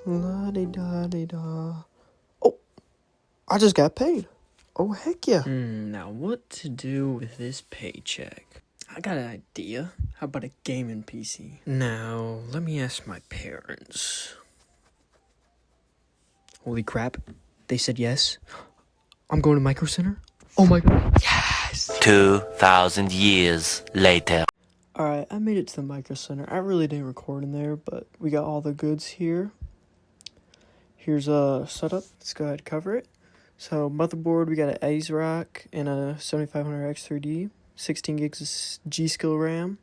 La-di-da-di-da. Oh, I just got paid. Oh, heck yeah. Now what to do with this paycheck? I got an idea. How about a gaming PC? Now, let me ask my parents. Holy crap. They said yes. I'm going to Micro Center. Oh my god. Yes! 2,000 years later. Alright, I made it to the Micro Center. I really didn't record in there, but we got all the goods here. Here's a setup. Let's go ahead and cover it. So, motherboard, we got an ASRock and a 7500X3D. 16 gigs of G-Skill RAM.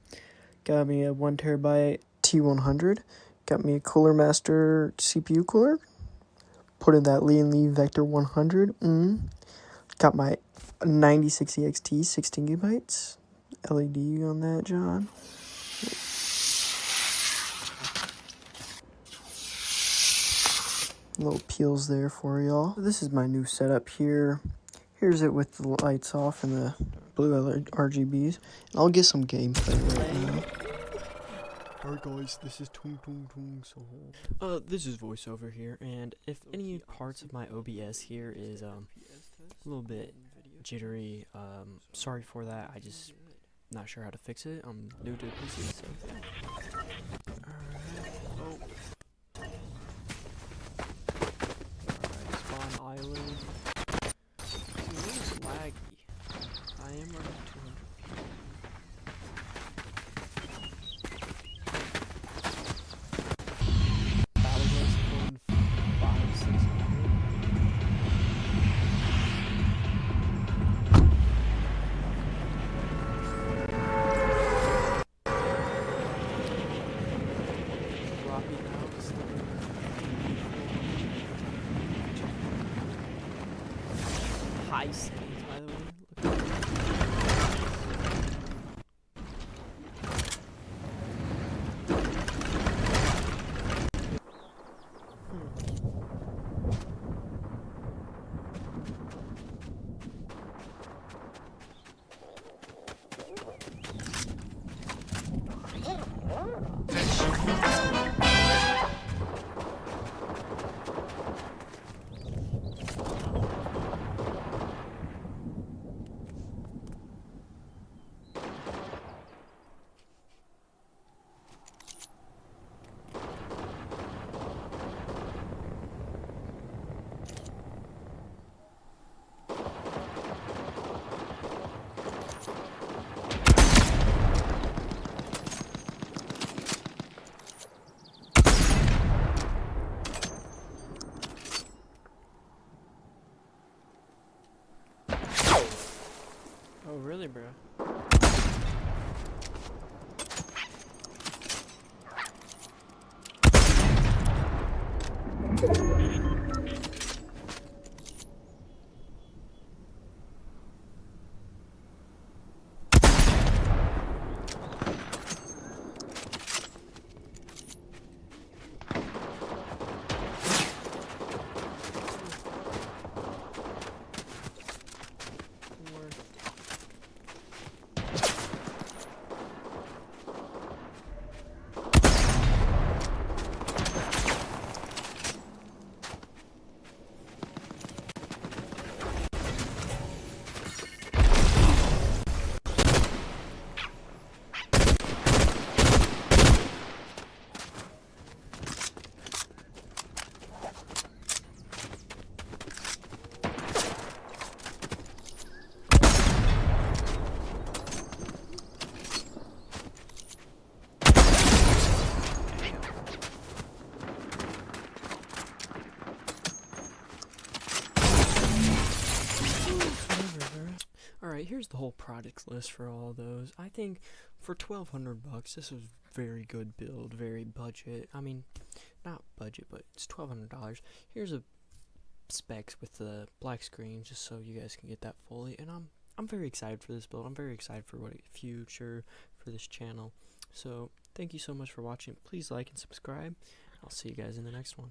Got me a 1TB T100. Got me a Cooler Master CPU cooler. Put in that Lee & Lee Vector 100. Got my 9060 XT 16 gigabytes. LED on that, John. Little peels there for y'all. This is my new setup here. Here's it with the lights off and the blue RGBs. And I'll get some gameplay right now. Alright guys, this is Tung Tung Tung Soul. This is VoiceOver here, and if any parts of my OBS here is a little bit jittery, sorry for that. I just not sure how to fix it. I'm new to the PC, so yeah. Alright, spawn island. See, a little laggy. I am running 200 people. Battle Bus going 500, 600. Rocky Mounts. High settings, by the way. Look at that. Oh, really, bro? Alright, here's the whole product list for all those. I think for $1,200, this was very good build, very budget. I mean, not budget, but it's $1,200. Here's a specs with the black screen, just so you guys can get that fully. And I'm very excited for this build. I'm very excited for what future for this channel. So thank you so much for watching. Please like and subscribe. I'll see you guys in the next one.